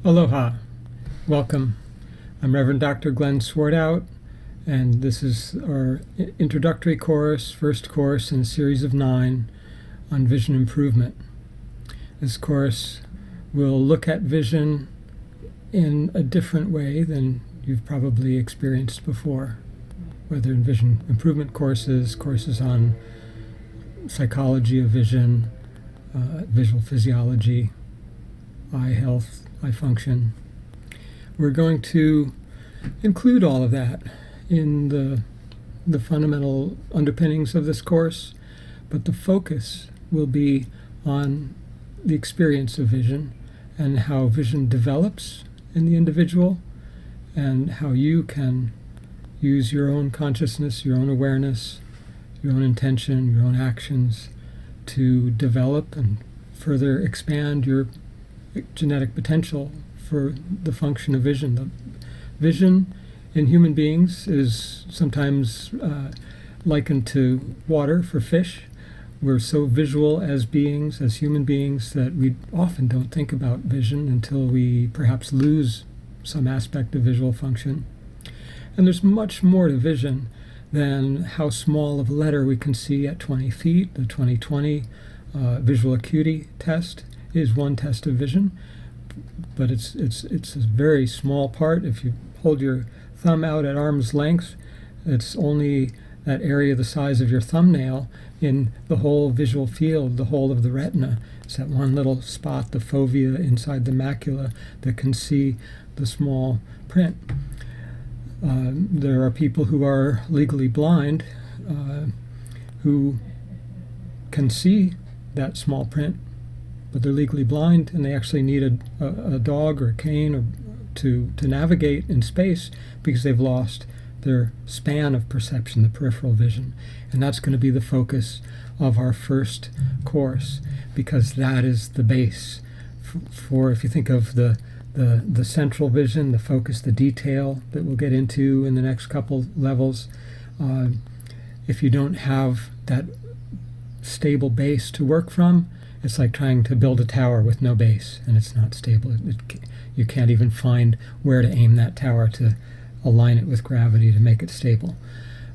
Aloha. Welcome. I'm Reverend Dr. Glenn Swartout, and this is our introductory course, first course in a series of 9 on vision improvement. This course will look at vision in a different way than you've probably experienced before, whether in vision improvement courses, courses on psychology of vision, visual physiology, eye health, eye function. We're going to include all of that in the fundamental underpinnings of this course, but the focus will be on the experience of vision and how vision develops in the individual and how you can use your own consciousness, your own awareness, your own intention, your own actions to develop and further expand your genetic potential for the function of vision. The vision in human beings is sometimes likened to water for fish. We're so visual as beings, as human beings, that we often don't think about vision until we perhaps lose some aspect of visual function. And there's much more to vision than how small of a letter we can see at 20 feet. The 20/20 visual acuity test is one test of vision, but it's a very small part. If you hold your thumb out at arm's length, it's only that area the size of your thumbnail in the whole visual field, the whole of the retina. It's that one little spot, the fovea inside the macula, that can see the small print. There are people who are legally blind who can see that small print, but they're legally blind and they actually need a dog or a cane or to navigate in space because they've lost their span of perception, the peripheral vision. And that's going to be the focus of our first course, because that is the base for if you think of the central vision, the focus, the detail that we'll get into in the next couple levels. If you don't have that stable base to work from, it's like trying to build a tower with no base, and it's not stable. You can't even find where to aim that tower to align it with gravity to make it stable.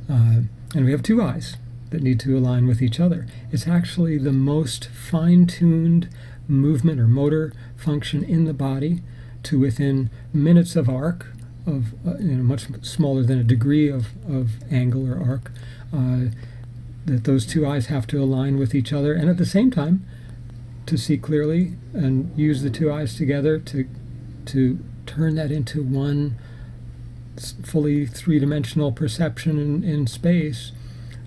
And we have 2 eyes that need to align with each other. It's actually the most fine-tuned movement or motor function in the body to within minutes of arc, of much smaller than a degree of angle or arc, that those 2 eyes have to align with each other, and at the same time to see clearly and use the 2 eyes together to turn that into one fully 3-dimensional perception in space.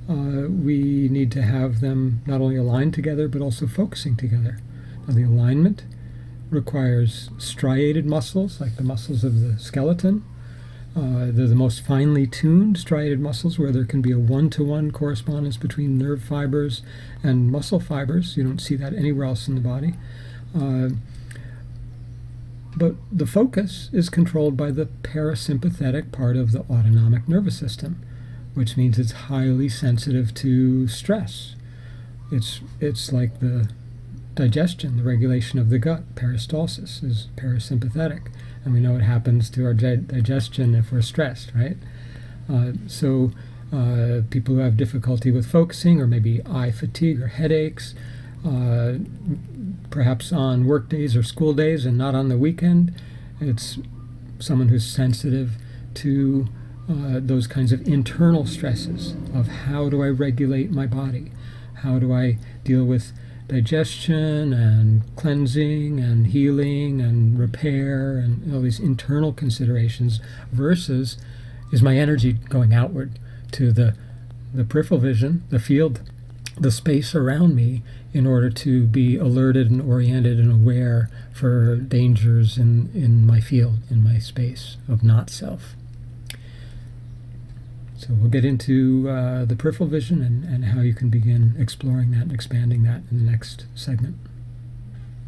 We need to have them not only aligned together but also focusing together. Now, the alignment requires striated muscles, like the muscles of the skeleton. They're the most finely tuned striated muscles, where there can be a 1-to-1 correspondence between nerve fibers and muscle fibers. You don't see that anywhere else in the body. But the focus is controlled by the parasympathetic part of the autonomic nervous system, which means it's highly sensitive to stress. It's like the digestion, the regulation of the gut. Peristalsis is parasympathetic, and we know what happens to our digestion if we're stressed, right? So people who have difficulty with focusing, or maybe eye fatigue or headaches, perhaps on work days or school days and not on the weekend, it's someone who's sensitive to those kinds of internal stresses of how do I regulate my body? How do I deal with digestion and cleansing and healing and repair and all these internal considerations, versus is my energy going outward to the peripheral vision, the field, the space around me, in order to be alerted and oriented and aware for dangers in my field, in my space of not self. So we'll get into the peripheral vision and how you can begin exploring that and expanding that in the next segment.